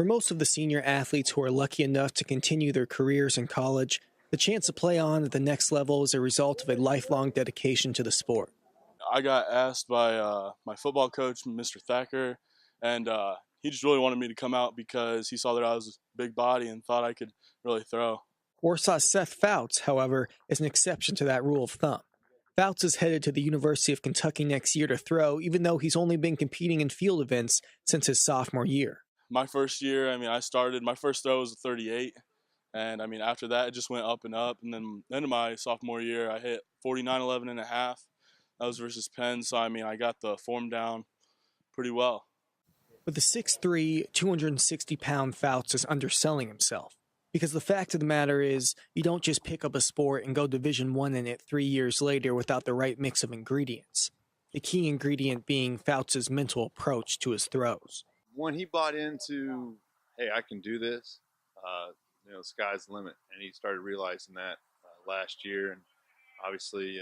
For most of the senior athletes who are lucky enough to continue their careers in college, the chance to play on at the next level is a result of a lifelong dedication to the sport. I got asked by my football coach, Mr. Thacker, and he just really wanted me to come out because he saw that I was a big body and thought I could really throw. Warsaw's Seth Fouts, however, is an exception to that rule of thumb. Fouts is headed to the University of Kentucky next year to throw, even though he's only been competing in field events since his sophomore year. My first year, my first throw was a 38. And, after that, it just went up and up. And then in my sophomore year, I hit 49.11 and a half. That was versus Penn. So, I got the form down pretty well. But the 6'3", 260-pound Fouts is underselling himself. Because the fact of the matter is, you don't just pick up a sport and go Division I in it 3 years later without the right mix of ingredients. The key ingredient being Fouts' mental approach to his throws. When he bought into, hey, I can do this, sky's the limit. And he started realizing that last year. And obviously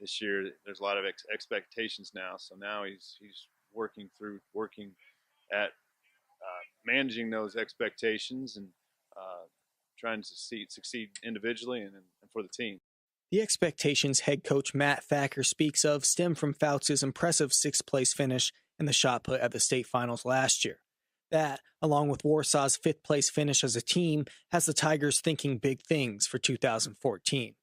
this year there's a lot of expectations now. So now he's working at managing those expectations and trying to succeed individually and for the team. The expectations head coach Matt Thacker speaks of stem from Fouts' impressive sixth-place finish in the shot put at the state finals last year. That, along with Warsaw's fifth-place finish as a team, has the Tigers thinking big things for 2014.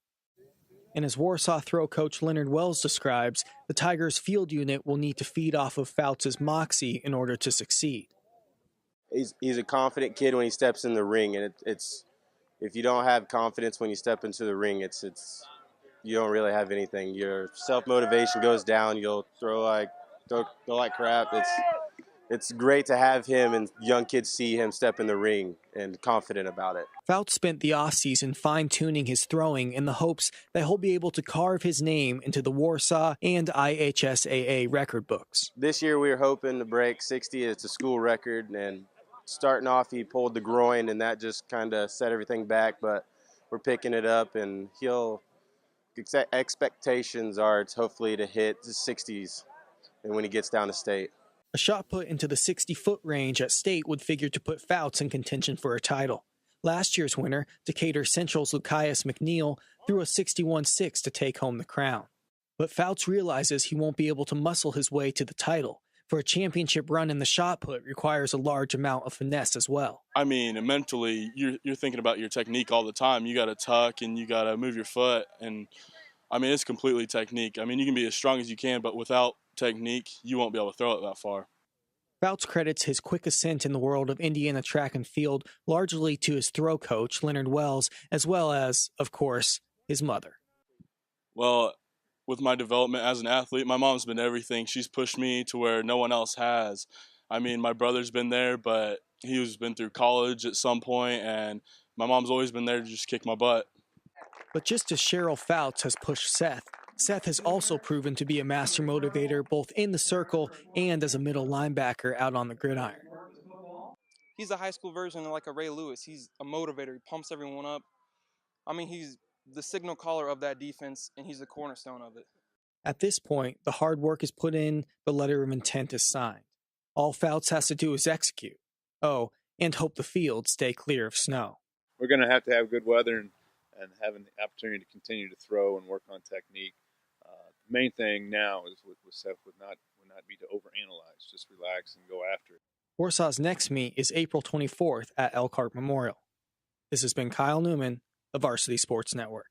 And as Warsaw throw coach Leonard Wells describes, the Tigers' field unit will need to feed off of Fouts' moxie in order to succeed. He's a confident kid when he steps in the ring, and it's if you don't have confidence when you step into the ring, it's you don't really have anything. Your self-motivation goes down. You'll throw like crap. It's great to have him and young kids see him step in the ring and confident about it. Fouts spent the offseason fine-tuning his throwing in the hopes that he'll be able to carve his name into the Warsaw and IHSAA record books. This year we were hoping to break 60. It's a school record, and starting off he pulled the groin, and that just kind of set everything back, but we're picking it up, and expectations are it's hopefully to hit the 60s and when he gets down to state. A shot put into the 60-foot range at state would figure to put Fouts in contention for a title. Last year's winner, Decatur Central's Lucius McNeil, threw a 61.6 to take home the crown. But Fouts realizes he won't be able to muscle his way to the title, for a championship run in the shot put requires a large amount of finesse as well. Mentally, you're thinking about your technique all the time. You got to tuck and you got to move your foot. And, it's completely technique. You can be as strong as you can, but without technique, you won't be able to throw it that far. Fouts credits his quick ascent in the world of Indiana track and field largely to his throw coach, Leonard Wells, as well as, of course, his mother. Well, with my development as an athlete, my mom's been everything. She's pushed me to where no one else has. My brother's been there, but he's been through college at some point, and my mom's always been there to just kick my butt. But just as Cheryl Fouts has pushed Seth has also proven to be a master motivator both in the circle and as a middle linebacker out on the gridiron. He's a high school version of like a Ray Lewis. He's a motivator. He pumps everyone up. He's the signal caller of that defense, and he's the cornerstone of it. At this point, the hard work is put in, the letter of intent is signed. All Fouts has to do is execute. Oh, and hope the fields stay clear of snow. We're going to have good weather and having the opportunity to continue to throw and work on technique. The main thing now is with Seth would not be to overanalyze, just relax and go after it. Warsaw's next meet is April 24th at Elkhart Memorial. This has been Kyle Newman, the Varsity Sports Network.